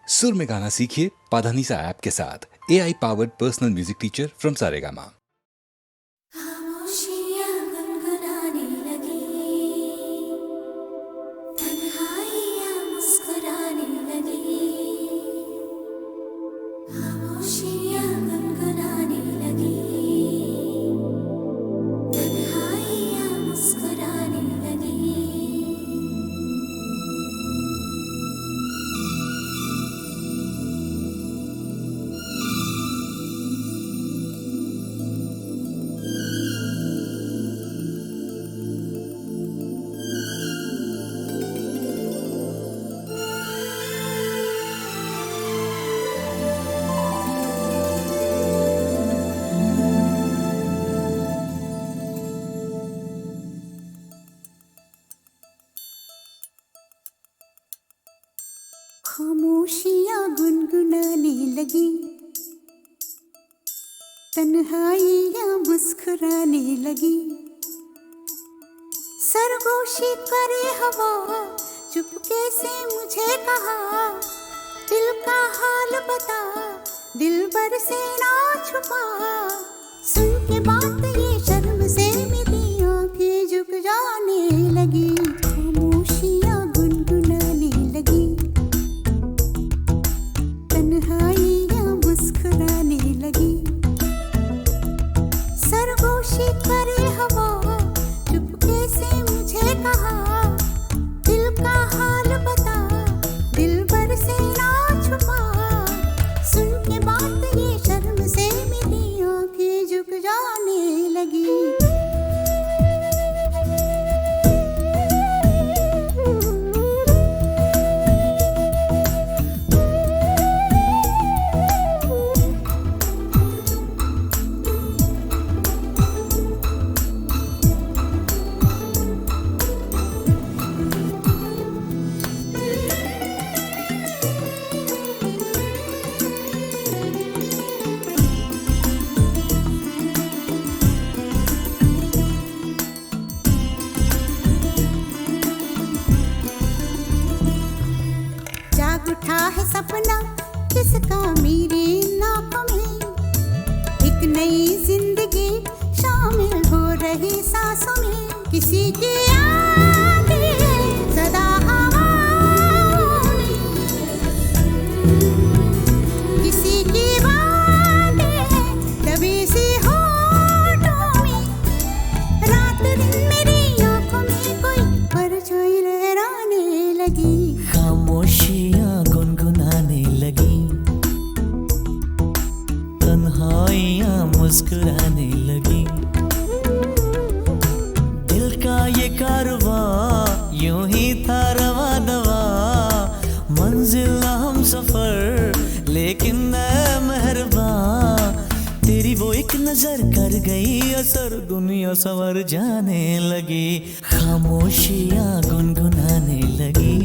सुर में गाना सीखिए पाधानीसा ऐप के साथ। AI powered personal music teacher from Saregama. खामोशियाँ गुनगुनाने लगी, तन्हाइयाँ मुस्कुराने लगी। खामोशियाँ गुनगुनाने लगी, तन्हाइयाँ मुस्कुराने लगी। खामोशियाँ गुनगुनाने लगी, तन्हाइयाँ मुस्कुराने लगी। सरगोशी करे हवा, चुपके से मुझे कहा, दिल का हाल बता, दिलबर से ना छुपा। सुन के बात ये शर्म से मेरी आंखें झुक जाने लगी। खामोशियाँ गुनगुनाने लगी, तन्हाइयाँ मुस्कुराने लगी। सरगोशी करे हवा, चुपके से मुझे कहा, दिल का हाल बता, दिलबर से ना छुपा। सुन के बात ये शर्म से मेरी आंखें झुक जाने लगी। जाग उठा है सपना किसका मेरी नाकों में, एक नई जिंदगी शामिल हो रही सांसों में। किसी की याद है सदा हवाओं में, किसी की बातें हैं दबी सी होठों में। रात दिन मेरी आंखों में कोई परछाई लहराने लगी। खामोशियाँ गुनगुनाने लगी, तन्हाइयाँ मुस्कुराने लगी। दिल का ये कारवां यूं ही था रवा दवा, मंजिल ना हम सफर लेकिन मैं मेहरबान। तेरी वो एक नजर कर गई असर, दुनिया संवर जाने लगी। खामोशियाँ गुनगुनाने लगी,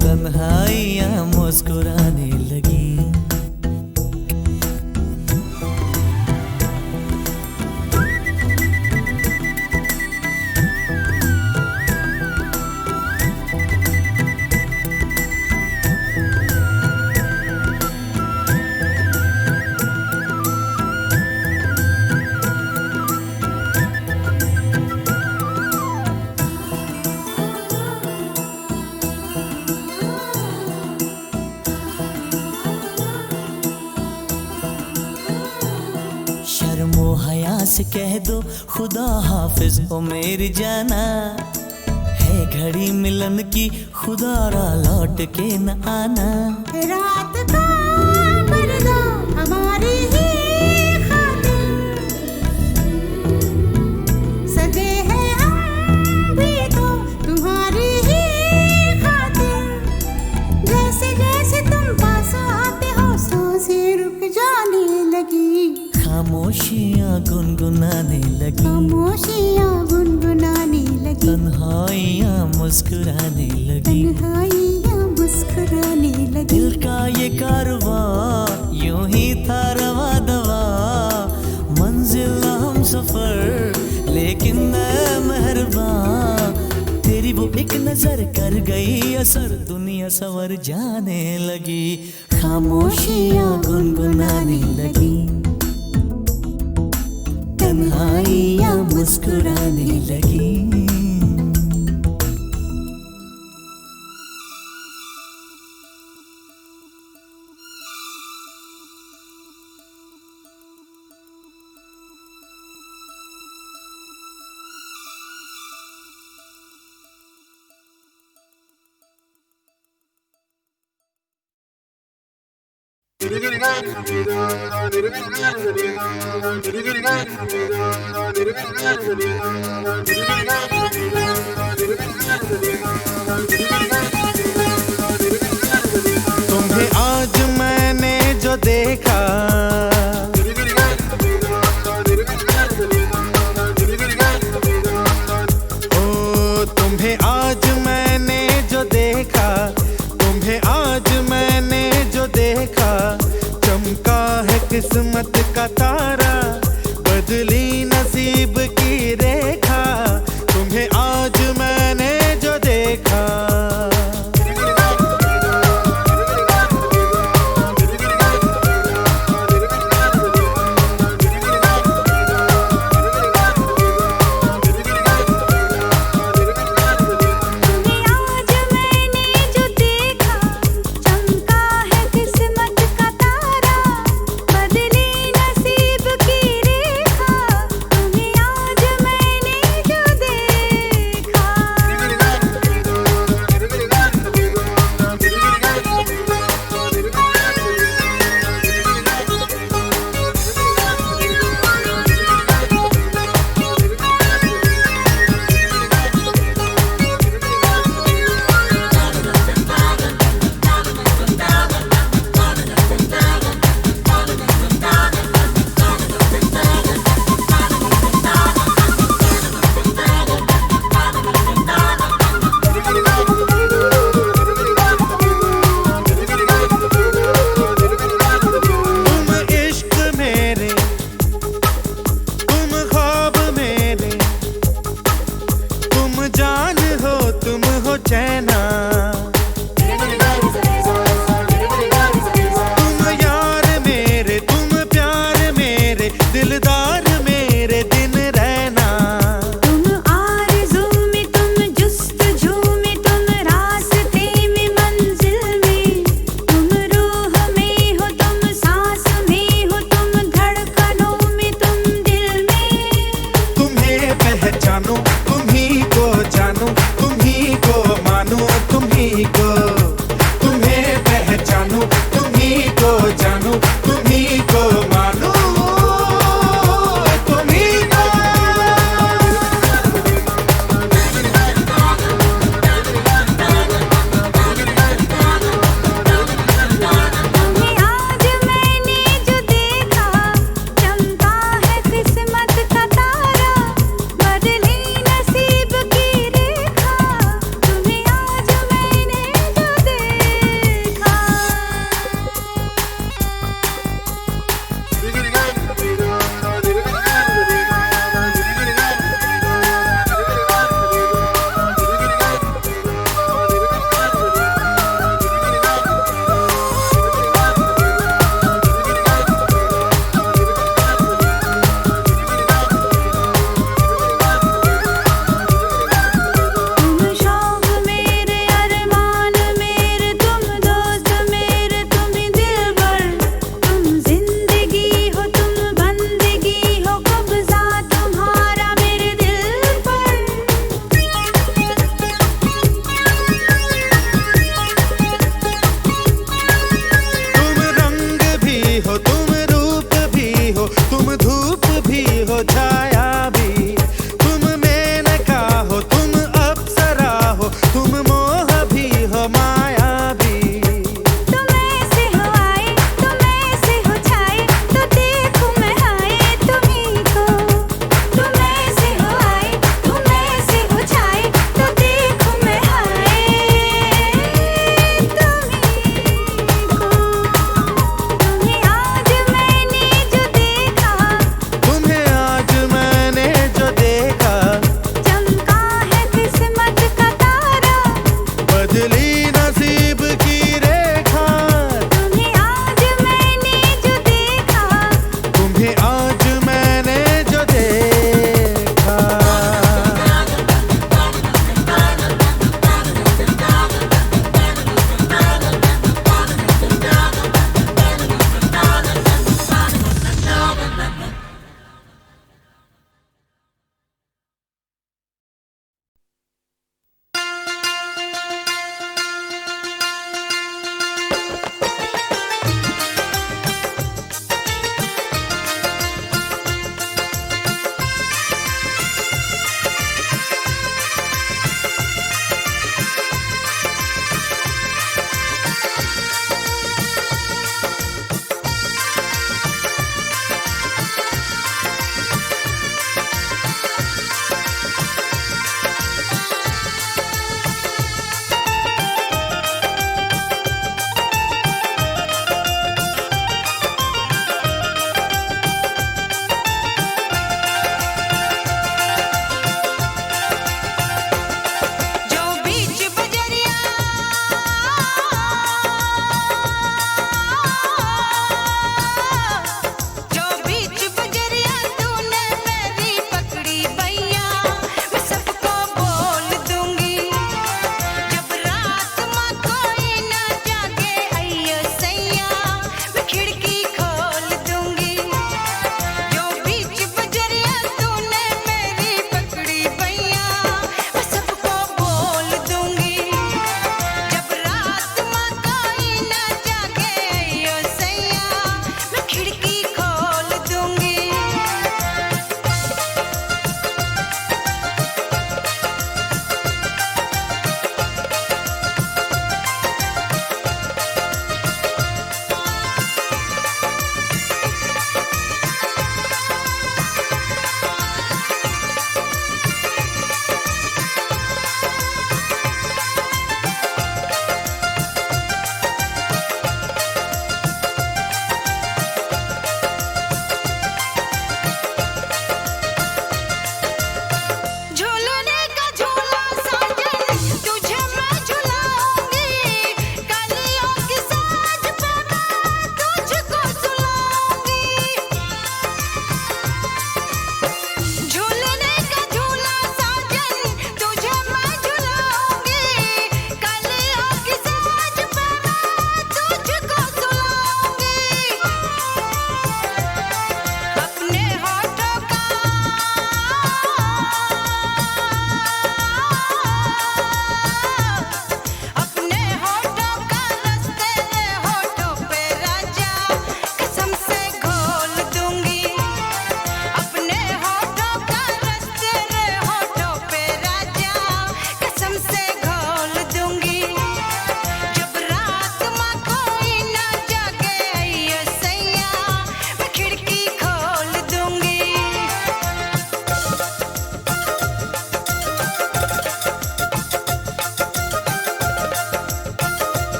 तन्हाइयाँ मुस्कुराने लगी। शर्मो हया से कह दो खुदा हाफिज हो मेरी जाना, है घड़ी मिलन की खुदा रा लौट के न आना। रात का पर्दा हमारी ही खातिर, सजे हैं हम भी तो तुम्हारी ही खातिर। जैसे जैसे तुम पास आते हो सांसें रुक जाने लगी। खामोशियाँ गुनगुनाने लगी, खामोशियाँ गुनगुनाने लगी, तन्हाइयाँ मुस्कुराने लगी। तन्हाइयाँ मुस्कुराने लगी। दिल का ये कारवां एक नजर कर गई असर, दुनिया संवर जाने लगी, खामोशियां गुनगुनाने लगी, तन्हाइयां मुस्कुराने लगी। तुम्हें आज मैंने जो देखा, ओ तुम्हें आज मैंने जो देखा, तुम्हें आज मैंने जो देखा, चमका है किस्मत का तारा, बदली नसीब की रेखा, तुम्हें आज मैंने जो देखा। चमका है किस्मत का तारा, बदली नसीब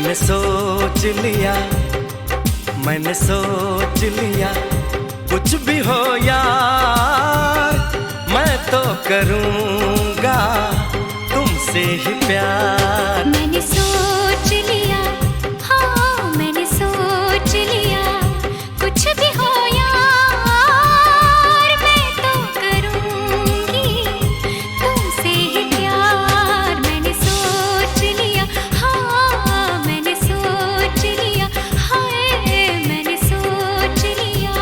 मैंने सोच लिया, मैंने सोच लिया, कुछ भी हो यार मैं तो करूँगा तुमसे ही प्यार। मैंने सोच लिया, हाँ मैंने सोच लिया, कुछ भी हो यार मैं तो करूँगी तुमसे ही प्यार। मैंने सोच लिया, हाँ मैंने सोच लिया, हाय मैंने सोच लिया।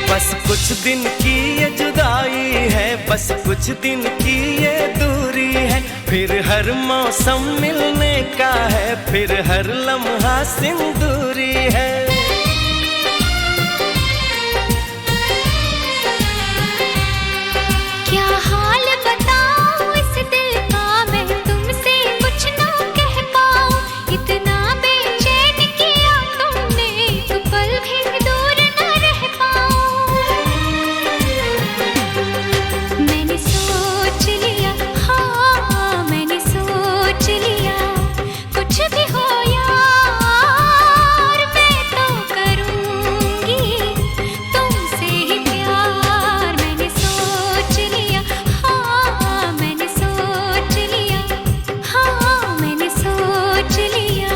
बस कुछ दिन की ये जुदाई है, बस कुछ दिन की ये दूरी है, फिर हर मौसम मिलने का है, फिर हर लम्हा सिंदूरी है। क्या हाल बताऊं इस दिल का, मैं तुमसे कुछ ना कह पाऊं, इतना बेचैन किया तुमने तो पल भी दूर न रह पाऊं। मैंने सोच लिया, हाँ मैंने सोच लिया, कुछ भी हो यार मैं तो करूँगी तुमसे ही प्यार। मैंने सोच लिया, हाँ मैंने सोच लिया, हाँ मैंने सोच लिया।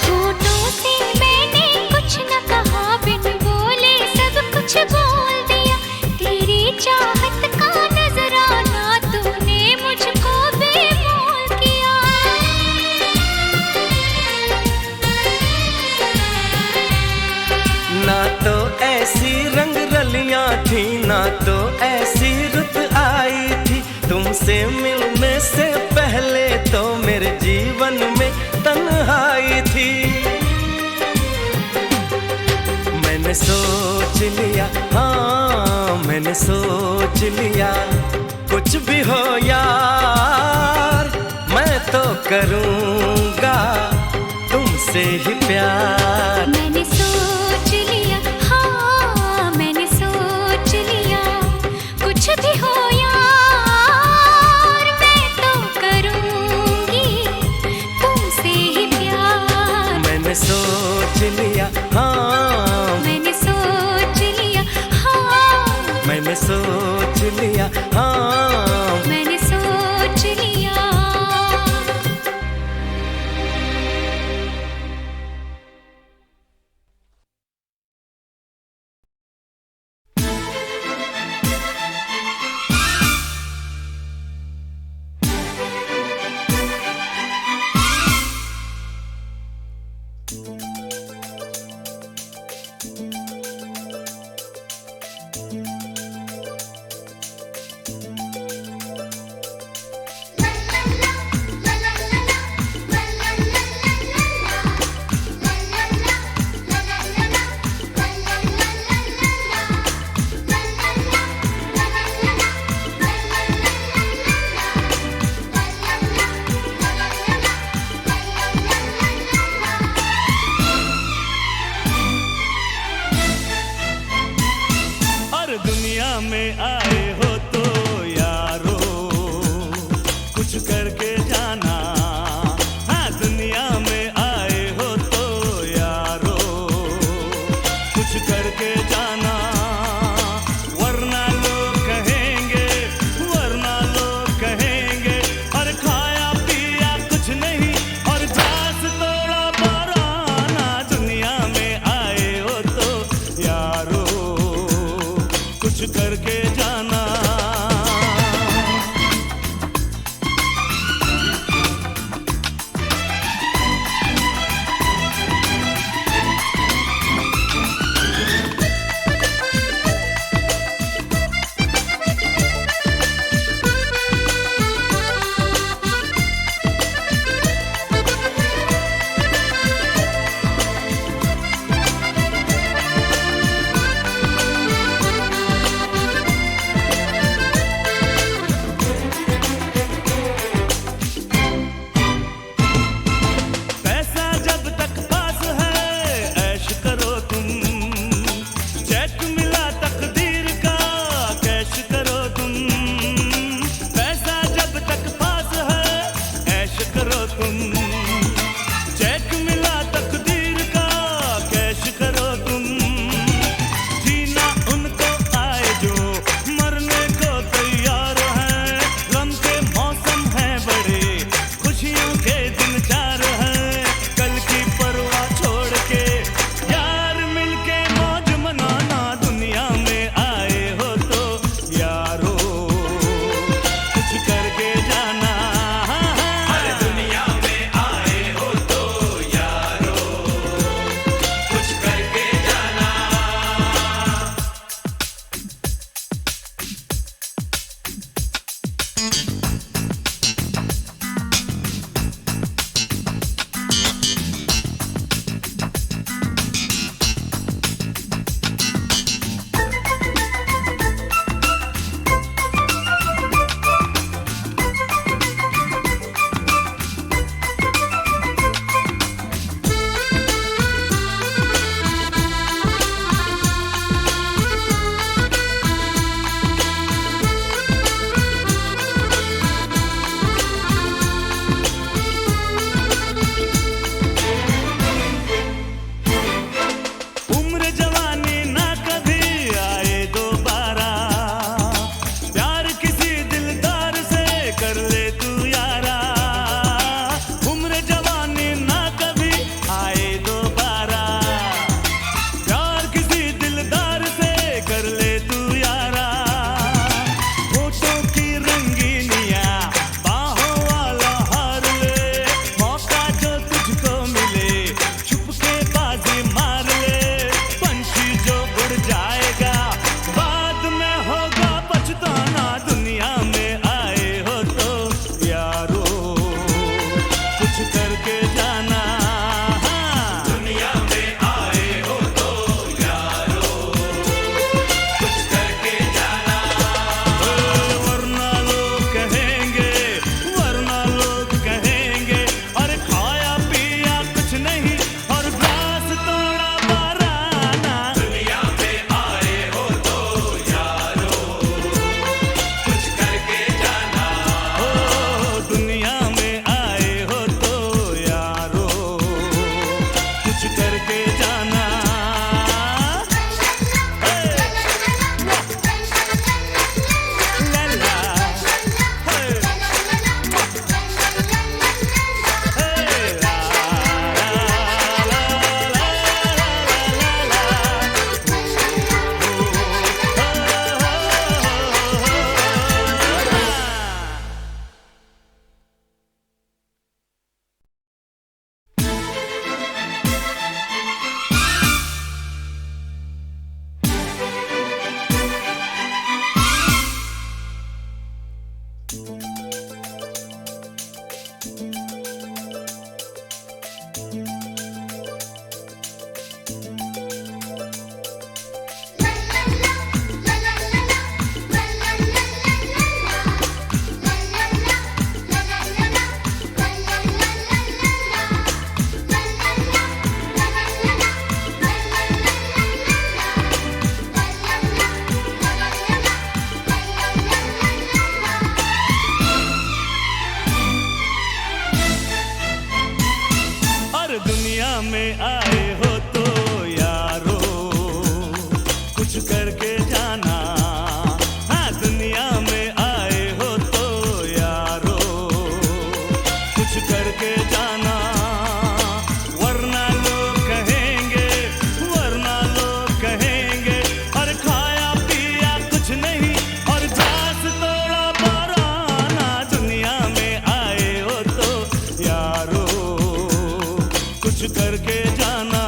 होठों से मैंने कुछ न कहा, बिन बोले सब कुछ बोल दिया, तेरी चाहत का नजराना तूने मुझको बेमोल किया। ना तो ऐसी रंग रलियां थी, ना तो ऐसी रुत आई थी, तुमसे मिलने से पहले तो मेरे जीवन में तन्हाई थी। मैंने सोच लिया, हाँ मैंने सोच लिया, कुछ भी हो यार मैं तो करूँगा तुमसे ही प्यार। मैंने सोच लिया, हाँ मैंने सोच लिया, कुछ भी हो यार मैं तो करूँगी तुमसे ही प्यार। मैंने सोच लिया, हाँ मैंने सोच लिया, हाँ मैंने सोच लिया, हाँ मैंने सोच लिया। में आए हो तो यारो कुछ करके जाना। हाँ दुनिया में आए हो तो यारो कुछ करके जाना, वरना लोग कहेंगे, वरना लोग कहेंगे और खाया पिया कुछ नहीं और झांस तोड़ा बराना। दुनिया में आए हो तो यारो कुछ करके जाना। जाएगा, बाद में होगा पछताना। दुनिया में आए हो तो यारो कुछ करके जाना। दुनिया में आए हो तो यारो कुछ करके जाना। वरना लोग कहेंगे, वरना लोग कहेंगे, अरे खाया पिया कुछ नहीं और ग्लास तोड़ा बाराना। दुनिया में आए हो तो यारो कुछ करके जाना। ओ दुनिया में आए हो तो यारो कुछ करके जाना। लला और दुनिया में आए हो तो यारो कुछ करके जाना। हाँ दुनिया में आए हो तो यारो कुछ करके जाना। वरना लोग कहेंगे, वरना लोग कहेंगे, अरे खाया पिया कुछ नहीं और ग्लास तोड़ा बाराना। दुनिया में आए हो तो यारो कुछ करके जाना।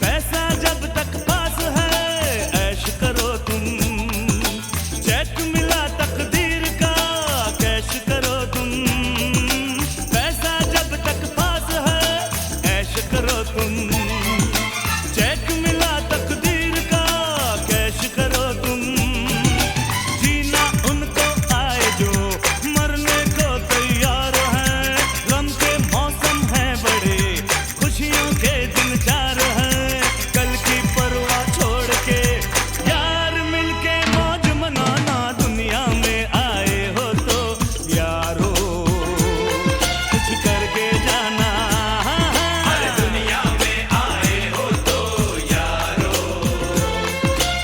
पैसा जब तक पास है ऐश करो तुम, चेक मिला तकदीर का कैश करो तुम। पैसा जब तक पास है ऐश करो तुम, चेक मिला तकदीर का कैश करो तुम। जीना उनको आए जो मरने को तैयार हैं। गम के मौसम हैं बड़े, खुशियों के दिन चार हैं। कल की परवाह छोड़ के यार मिलके मौज मनाना। दुनिया में आए हो तो यारो कुछ करके जाना। अरे दुनिया में आए हो तो यारो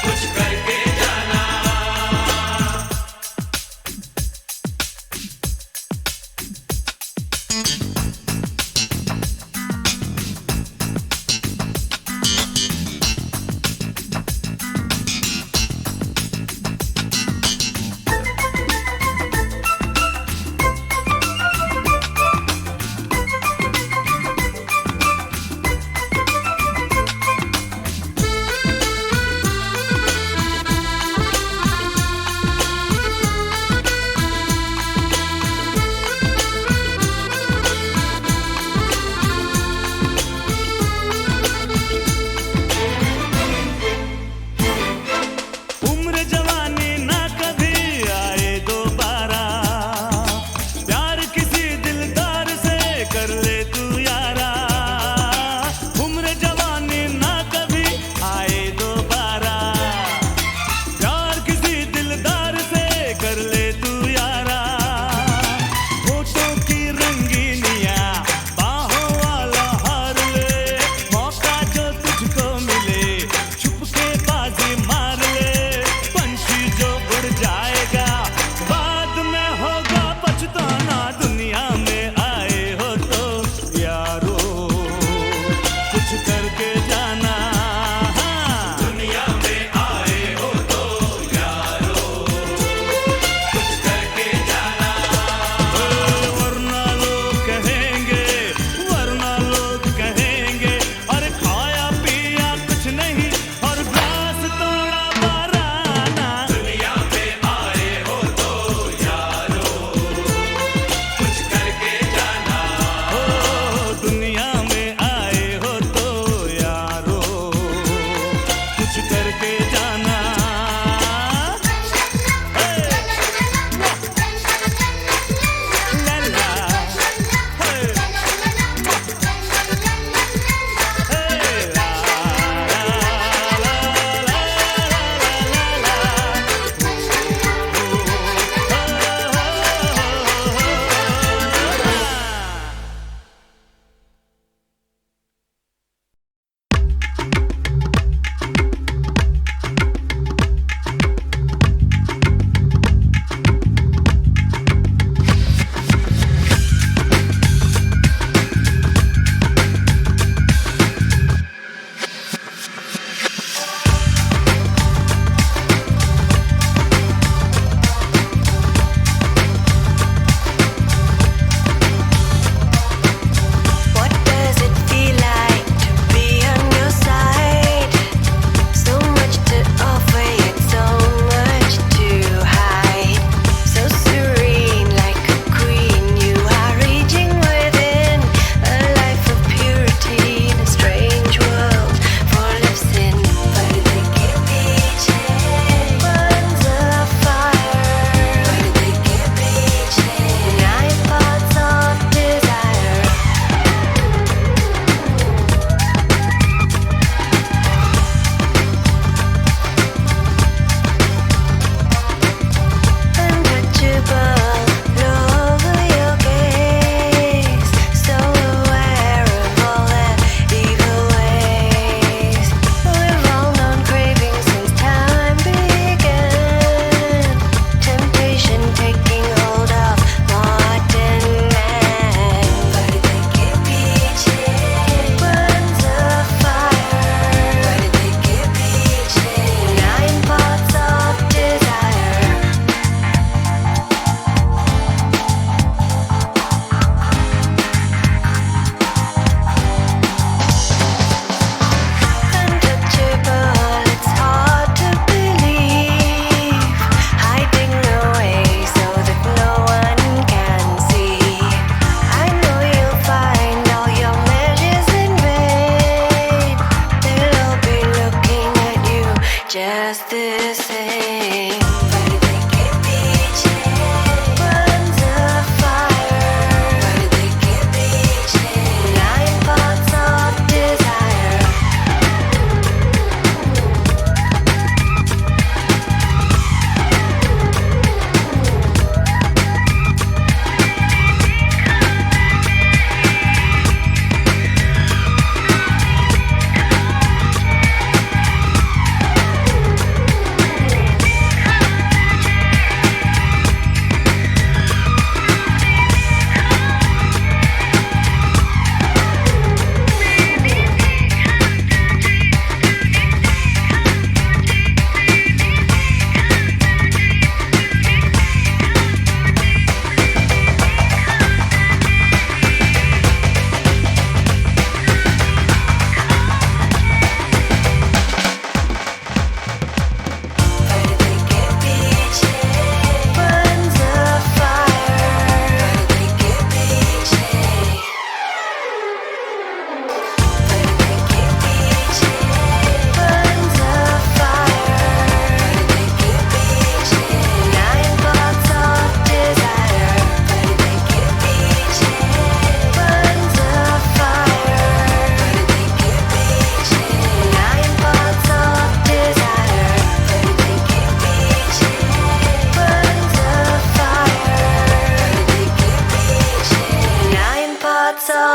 कुछ करके जाना।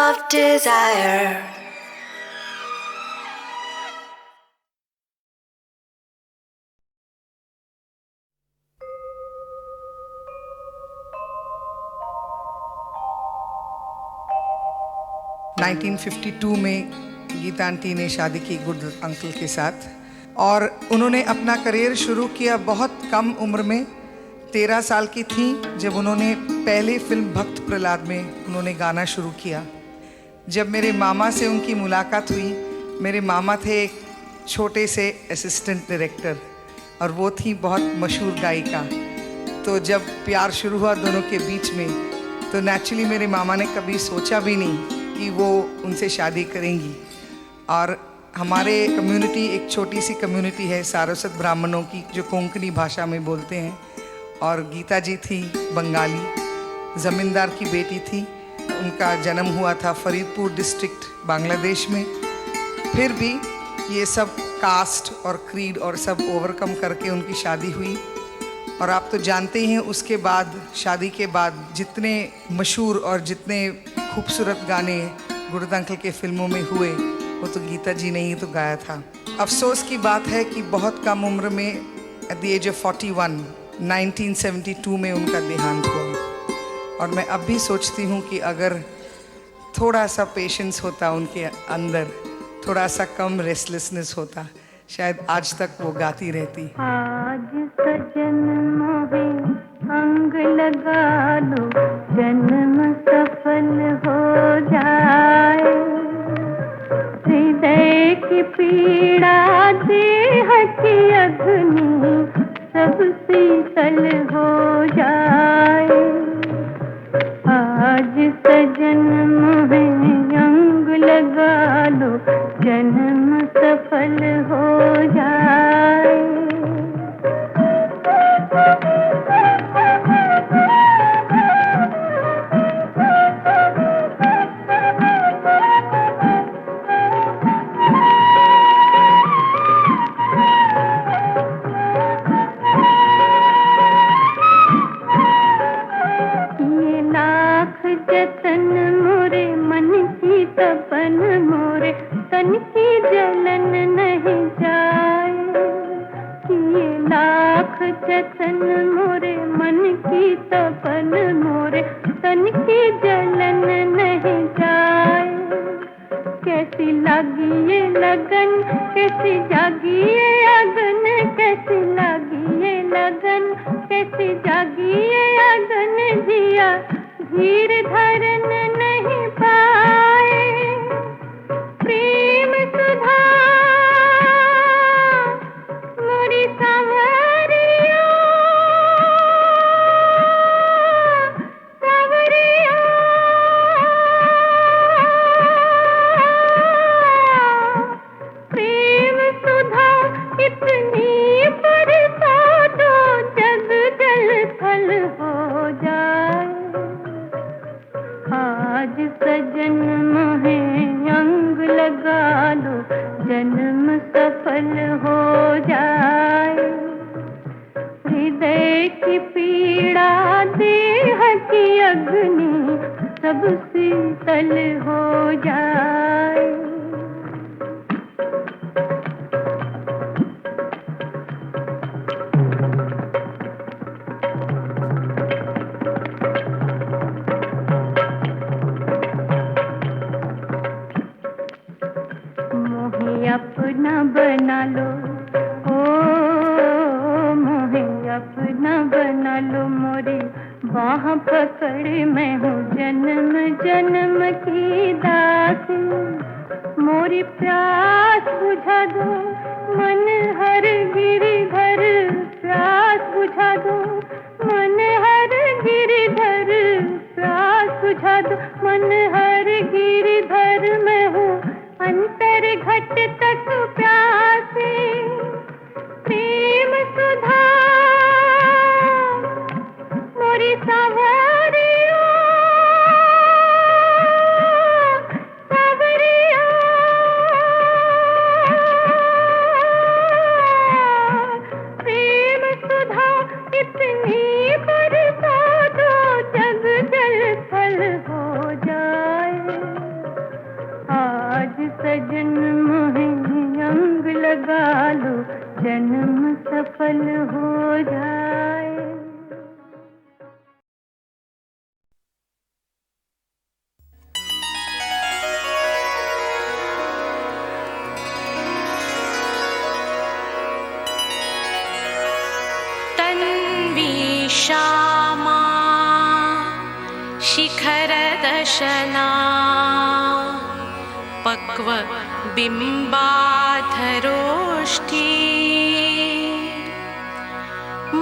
of desire. ...1952 में गीता आंटी ने शादी की गुड अंकल के साथ और उन्होंने अपना करियर शुरू किया बहुत कम उम्र में। 13 साल की थी जब उन्होंने पहले फिल्म भक्त प्रहलाद में उन्होंने गाना शुरू किया। जब मेरे मामा से उनकी मुलाकात हुई, मेरे मामा थे एक छोटे से असिस्टेंट डायरेक्टर और वो थी बहुत मशहूर गायिका। तो जब प्यार शुरू हुआ दोनों के बीच में, तो नेचुरली मेरे मामा ने कभी सोचा भी नहीं कि वो उनसे शादी करेंगी। और हमारे कम्युनिटी एक छोटी सी कम्युनिटी है सारस्वत ब्राह्मणों की, जो कोंकणी भाषा में बोलते हैं। और गीता जी थी बंगाली, ज़मींदार की बेटी थी। उनका जन्म हुआ था फरीदपुर डिस्ट्रिक्ट बांग्लादेश में। फिर भी ये सब कास्ट और क्रीड और सब ओवरकम करके उनकी शादी हुई। और आप तो जानते ही हैं उसके बाद, शादी के बाद जितने मशहूर और जितने खूबसूरत गाने गुरुद अंकल के फिल्मों में हुए, वो तो गीता जी ने ही तो गाया था। अफसोस की बात है कि बहुत कम उम्र में, एट द एज ऑफ 41, 1972 में उनका देहांत हुआ। और मैं अब भी सोचती हूँ कि अगर थोड़ा सा पेशेंस होता उनके अंदर, थोड़ा सा कम रेस्टलेसनेस होता, शायद आज तक वो गाती रहती। आज सजन मोहे अंग लगा लो, जन्म सफल हो जाए। हृदय की पीड़ा देह की अग्नि सब शीतल हो जाए। आज सजन मोहे अंग लगा लो, जन्म सफल हो जाए। ये लाख जतन मोरे मन की तपन मोरे तन की जलन नहीं जाए। ये लाख जतन मोरे मन की तपन मोरे तन की जलन नहीं जाए। कैसी लगी ये लगन, कैसी जागी ये अगन, कैसी लगी ये लगन, कैसी जागी ये अगन। जिया धीर धरन नहीं पाए। प्रेम सुधा मोरी सांवरिया, सांवरिया। प्रेम सुधा इतनी बरसा दो, जग जल थल हो जाए। आज सजन मोहे अंग लगा लो, जन्म सफल हो जाए। हृदय की पीड़ा देह की अग्नि सब शीतल हो जाए। मोहे अपना बना लो, ओ मोहे अपना बना लो। मोरी बाह पकड़ मैं हूँ जन्म जन्म की दासी। मोरी प्यास बुझा दो मन हर गिरधर, प्यास बुझा दो मन हर गिरधर, प्यास बुझा दो मन हर गिरधर। मैं हूँ अंतर घट तक प्यासी। प्रेम सुधा मोरी सांवरिया, सांवरिया। प्रेम सुधा इतनी बरसा दो, जग जल थल हो जाए। सजन मोहे अंग लगा लो, जन्म सफल हो जाए। तन्वी श्यामा शिखरदशना पक्व बिम्बाधरोष्ठी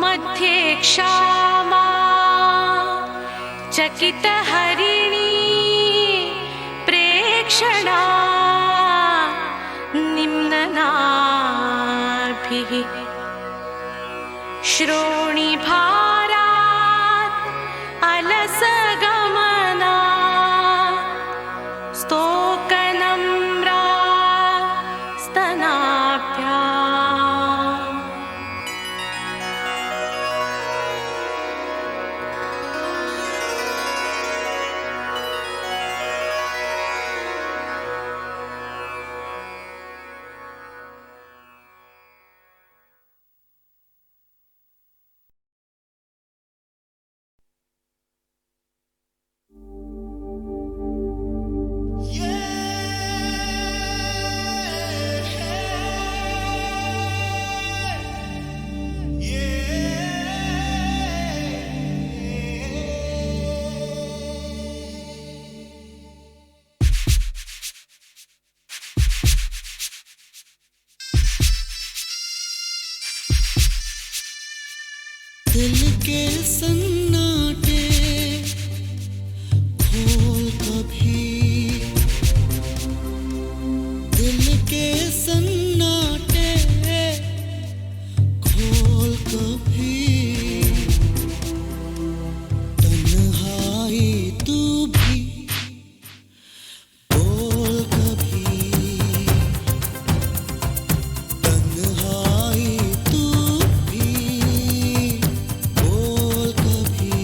मध्ये क्षमा चकितहरिणी प्रेक्षणा निम्ननाभिः श्रोणिभारात् अलसगमना स्तोकनम्रा स्तनाभ्याम्। दिल के सन्नाटे खोल कभी, दिल के सन्नाटे खोल कभी, तन्हाई तू भी बोल कभी, तन्हाई तू भी बोल कभी।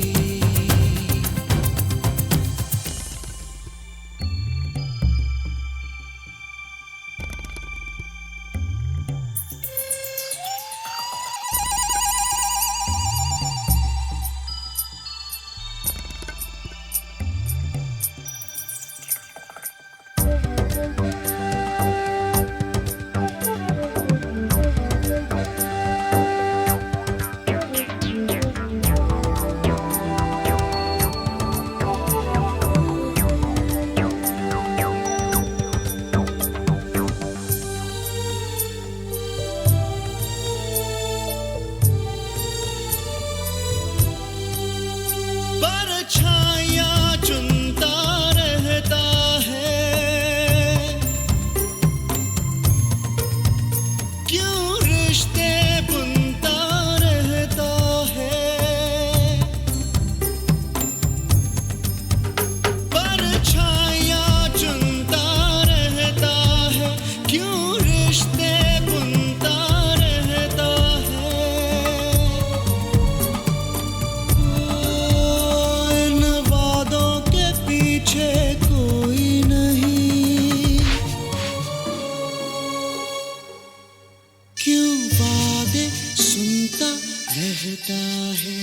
परछाया चुनता रहता है, क्यों रिश्ते बुनता रहता है, परछाया चुनता रहता है, क्यों रिश्ते बुनता रहता है। इन वादों के पीछे कोई नहीं, क्यों वादे सुनता रहता है।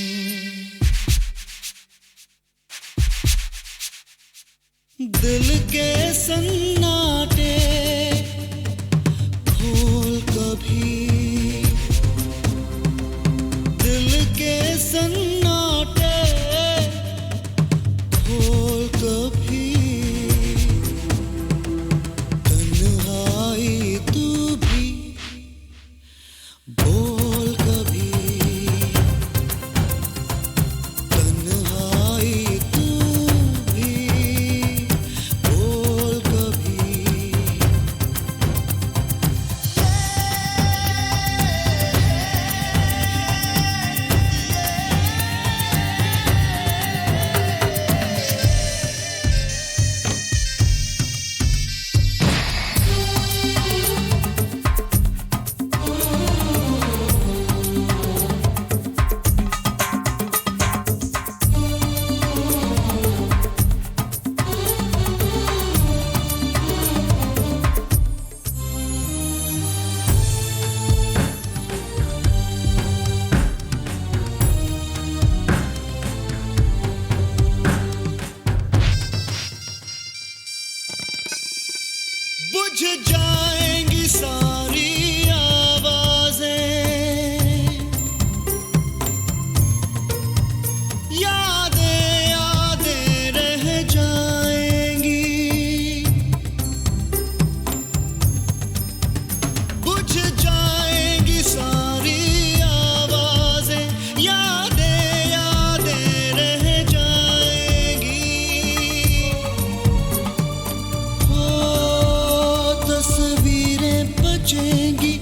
दिल के सन्नाटे खोल कभी, दिल के सन्नाटे खोल कभी, तन्हाई तू भी बोल कभी, तन्हाई तू भी बोल कभी। बुझ जाएंगी सारी आवाजें, यादें यादें रह जाएंगी, बुझ जाएंगी सारी आवाजें, यादें यादें रह जाएंगी। हो तस्वीरें बचेंगी